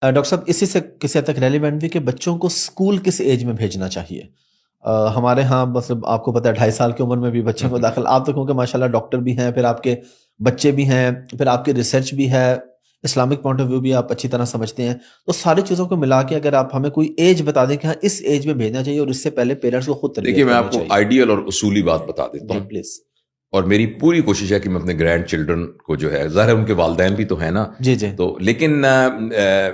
Doctor صاحب اسی سے کسی حد تک ریلیونٹ بھی کہ بچوں کو اسکول کس ایج میں بھیجنا چاہیے. ہمارے ہاں مطلب آپ کو پتا ہے 2.5 سال کی عمر میں بھی بچوں کو داخل، آپ تو کیونکہ ماشاء اللہ ڈاکٹر بھی ہیں، پھر آپ کے بچے بھی ہیں، پھر آپ کی ریسرچ بھی ہے، اسلامک پوائنٹ آف ویو بھی آپ اچھی طرح سمجھتے ہیں، تو ساری چیزوں کو ملا کے اگر آپ ہمیں کوئی ایج بتا دیں کہ ہاں اس ایج میں بھیجنا چاہیے اور اس سے پہلے پیرنٹس کو خود تربیت دیکھیے میں کرنی آپ کو چاہیے. آئیڈیل اور اصولی بات بتا دیتا ہوں پلیز. اور میری پوری کوشش ہے کہ میں اپنے گرینڈ چلڈرن کو جو ہے، ظاہر ہے ان کے والدین بھی تو ہیں نا، جی تو لیکن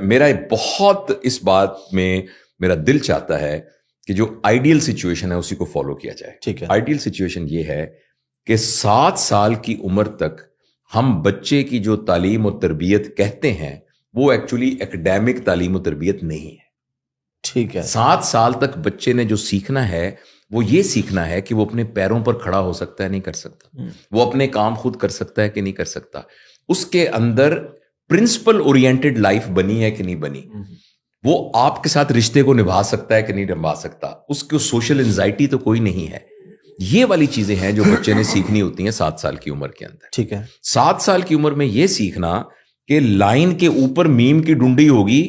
میرا بہت اس بات میں میرا دل چاہتا ہے کہ جو آئیڈیل سچویشن ہے اسی کو فالو کیا جائے. ٹھیک ہے. آئیڈیل سچویشن یہ ہے کہ 7 سال کی عمر تک ہم بچے کی جو تعلیم و تربیت کہتے ہیں وہ ایکچولی ایکڈیمک تعلیم و تربیت نہیں ہے. ٹھیک ہے. 7 سال تک بچے نے جو سیکھنا ہے وہ یہ سیکھنا ہے کہ وہ اپنے پیروں پر کھڑا ہو سکتا ہے نہیں کر سکتا، وہ اپنے کام خود کر سکتا ہے کہ نہیں کر سکتا، اس کے اندر پرنسپل اورینٹڈ لائف بنی ہے کہ نہیں بنی، وہ آپ کے ساتھ رشتے کو نبھا سکتا ہے کہ نہیں نبھا سکتا، اس کو سوشل انزائٹی تو کوئی نہیں ہے. یہ والی چیزیں ہیں جو بچے نے سیکھنی ہوتی ہیں 7 سال کی عمر کے اندر. ٹھیک ہے. 7 سال کی عمر میں یہ سیکھنا کہ لائن کے اوپر میم کی ڈنڈی ہوگی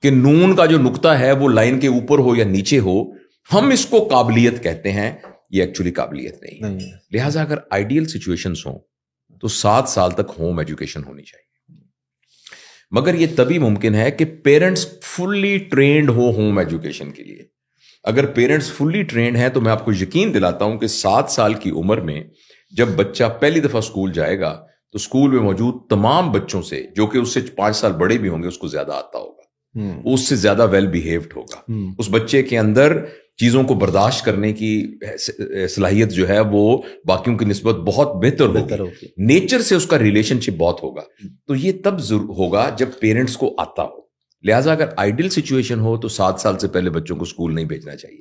کہ نون کا جو نقطہ ہے وہ لائن کے اوپر ہو یا نیچے ہو، ہم اس کو قابلیت کہتے ہیں، یہ ایکچولی قابلیت نہیں ہے. لہٰذا اگر آئیڈیل سچویشنز ہوں تو 7 سال تک ہوم ایجوکیشن ہونی چاہیے، مگر یہ تبھی ممکن ہے کہ پیرنٹس فلی ٹرینڈ ہو ہوم ایجوکیشن کے لیے. اگر پیرنٹس فلی ٹرینڈ ہیں تو میں آپ کو یقین دلاتا ہوں کہ 7 سال کی عمر میں جب بچہ پہلی دفعہ اسکول جائے گا تو اسکول میں موجود تمام بچوں سے، جو کہ اس سے 5 سال بڑے بھی ہوں گے، اس کو زیادہ آتا ہوگا، وہ اس سے زیادہ ویل بیہیوڈ ہوگا، اس بچے کے اندر چیزوں کو برداشت کرنے کی صلاحیت جو ہے وہ باقیوں کی نسبت بہت بہتر ہوگی، نیچر سے اس کا ریلیشن شپ بہت ہوگا. تو یہ تب ضرور ہوگا جب پیرنٹس کو آتا ہو. لہٰذا اگر آئیڈل سچویشن ہو تو 7 سال سے پہلے بچوں کو اسکول نہیں بھیجنا چاہیے.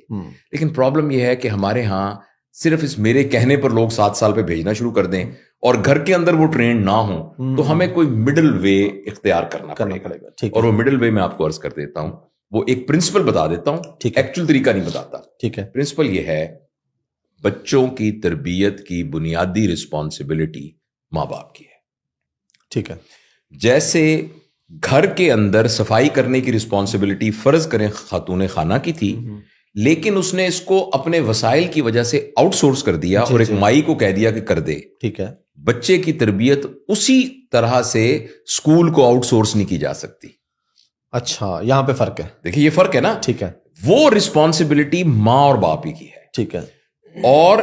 لیکن پرابلم یہ ہے کہ ہمارے ہاں صرف اس میرے کہنے پر لوگ 7 سال پہ بھیجنا شروع کر دیں اور گھر کے اندر وہ ٹرینڈ نہ ہوں تو ہمیں کوئی مڈل وے اختیار کرنا پڑے گا. اور وہ مڈل وے میں آپ کو عرض کر دیتا ہوں، وہ ایک پرنسپل بتا دیتا ہوں، ایکچوئل طریقہ نہیں بتاتا. ٹھیک ہے. پرنسپل یہ ہے، بچوں کی تربیت کی بنیادی رسپانسبلٹی ماں باپ کی ہے. ٹھیک ہے. جیسے گھر کے اندر صفائی کرنے کی رسپانسبلٹی فرض کریں خاتون خانہ کی تھی، لیکن اس نے اس کو اپنے وسائل کی وجہ سے آؤٹ سورس کر دیا اور ایک مائی کو کہہ دیا کہ کر دے. ٹھیک ہے. بچے کی تربیت اسی طرح سے اسکول کو آؤٹ سورس نہیں کی جا سکتی. اچھا، یہاں پہ فرق ہے. دیکھیے یہ فرق ہے نا. ٹھیک ہے. وہ رسپانسبلٹی ماں اور باپ ہی کی ہے. ٹھیک ہے. اور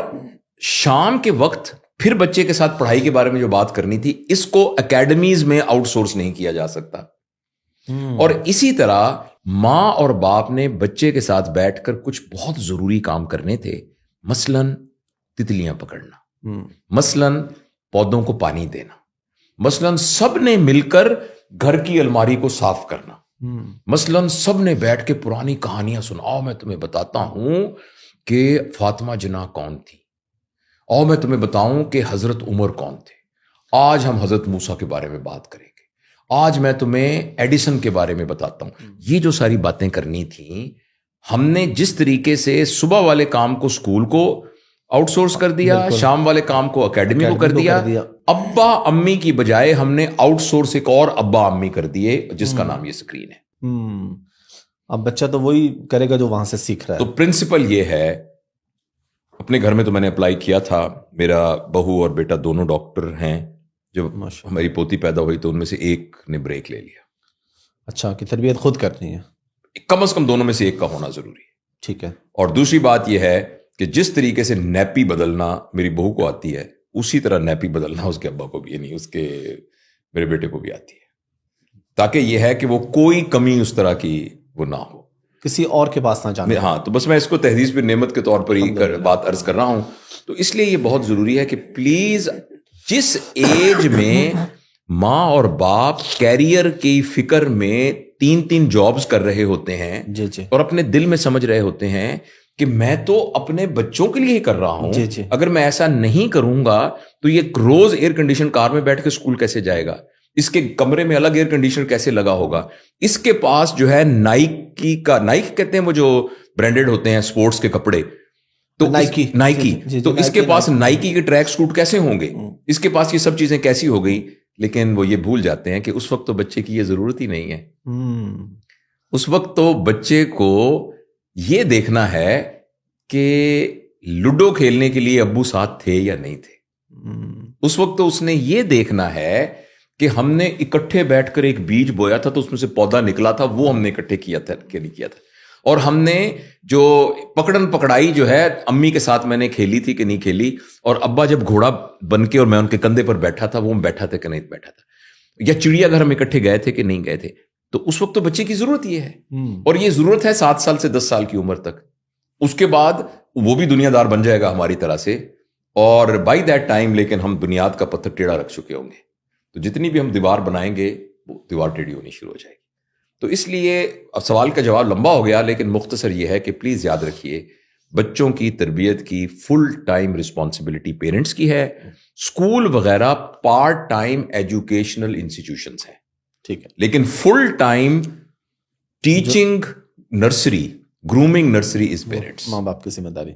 شام کے وقت پھر بچے کے ساتھ پڑھائی کے بارے میں جو بات کرنی تھی، اس کو اکیڈمیز میں آؤٹ سورس نہیں کیا جا سکتا. اور اسی طرح ماں اور باپ نے بچے کے ساتھ بیٹھ کر کچھ بہت ضروری کام کرنے تھے، مثلاً تتلیاں پکڑنا، مثلاً پودوں کو پانی دینا، مثلاً سب نے مل کر گھر کی الماری کو صاف کرنا، مثلاً سب نے بیٹھ کے پرانی کہانیاں سناؤ میں تمہیں بتاتا ہوں کہ فاطمہ جناح کون تھی، اور میں تمہیں بتاؤں کہ حضرت عمر کون تھے، آج ہم حضرت موسیٰ کے بارے میں بات کریں گے، آج میں تمہیں ایڈیسن کے بارے میں بتاتا ہوں. یہ جو ساری باتیں کرنی تھیں، ہم نے جس طریقے سے صبح والے کام کو اسکول کو آؤٹ سورس کر دیا، شام والے کام کو اکیڈمی کو کر دیا، ابا امی کی بجائے ہم نے آؤٹ سورس ایک اور ابا امی کر دیے جس کا نام یہ اسکرین ہے. اب بچہ تو وہی کرے گا جو وہاں سے سیکھ رہا ہے. تو پرنسپل یہ ہے، اپنے گھر میں تو میں نے اپلائی کیا تھا، میرا بہو اور بیٹا دونوں ڈاکٹر ہیں. جب ہماری پوتی پیدا ہوئی تو ان میں سے ایک نے بریک لے لیا. اچھا، کہ تربیت خود کرنی ہے. کم از کم دونوں میں سے ایک کا ہونا ضروری ہے. ٹھیک ہے. اور دوسری بات یہ ہے کہ جس طریقے سے نیپی بدلنا میری بہو کو آتی ہے، اسی طرح نیپی بدلنا اس کے ابا کو بھی، یعنی اس کے میرے بیٹے کو بھی آتی ہے، تاکہ یہ ہے کہ وہ کوئی کمی اس طرح کی وہ نہ ہو، کسی اور کے پاس نہ جانے. ہاں، تو بس میں اس کو تحدیث پہ نعمت کے طور پر ہی بات عرض کر رہا ہوں. تو اس لیے یہ بہت ضروری ہے کہ پلیز جس ایج میں ماں اور باپ کیریئر کی فکر میں 3 جابز کر رہے ہوتے ہیں اور اپنے دل میں سمجھ رہے ہوتے ہیں کہ میں تو اپنے بچوں کے لیے ہی کر رہا ہوں، اگر میں ایسا نہیں کروں گا تو یہ روز ایئر کنڈیشن کار میں بیٹھ کے اسکول کیسے جائے گا، اس کے کمرے میں الگ ایئر کنڈیشنر کیسے لگا ہوگا، اس کے پاس جو ہے نائکی کہتے ہیں وہ جو برانڈڈ ہوتے ہیں اسپورٹس کے کپڑے، تو نائکی تو اس کے پاس نائکی کے ٹریک سوٹ کیسے ہوں گے، اس کے پاس یہ سب چیزیں کیسی ہو گئی. لیکن وہ یہ بھول جاتے ہیں کہ اس وقت تو بچے کی یہ ضرورت ہی نہیں ہے. اس وقت تو بچے کو یہ دیکھنا ہے کہ لوڈو کھیلنے کے لیے ابو ساتھ تھے یا نہیں تھے. اس وقت تو اس نے یہ دیکھنا ہے کہ ہم نے اکٹھے بیٹھ کر ایک بیج بویا تھا تو اس میں سے پودا نکلا تھا, وہ ہم نے اکٹھے کیا تھا کہ نہیں کیا تھا. اور ہم نے جو پکڑن پکڑائی جو ہے امی کے ساتھ میں نے کھیلی تھی کہ نہیں کھیلی, اور ابا جب گھوڑا بن کے اور میں ان کے کندھے پر بیٹھا تھا وہ بیٹھا تھا کہ نہیں بیٹھا تھا, یا چڑیا گھر ہم اکٹھے گئے تھے کہ نہیں گئے تھے. تو اس وقت تو بچے کی ضرورت یہ ہے, اور یہ ضرورت ہے 7 سال سے 10 سال کی عمر تک. اس کے بعد وہ بھی دنیا دار بن جائے گا ہماری طرح سے, اور بائی دیٹ ٹائم لیکن ہم بنیاد کا پتھر ٹیڑھا رکھ چکے ہوں گے. تو جتنی بھی ہم دیوار بنائیں گے وہ دیوار ٹیڑھی ہونی شروع ہو جائے گی. تو اس لیے سوال کا جواب لمبا ہو گیا, لیکن مختصر یہ ہے کہ پلیز یاد رکھیے بچوں کی تربیت کی فل ٹائم رسپانسبلٹی پیرنٹس کی ہے. اسکول وغیرہ پارٹ ٹائم ایجوکیشنل انسٹیٹیوشنز ہیں, ٹھیک ہے, لیکن full time teaching nursery, grooming nursery is parents, ماں باپ کی ذمہ داری.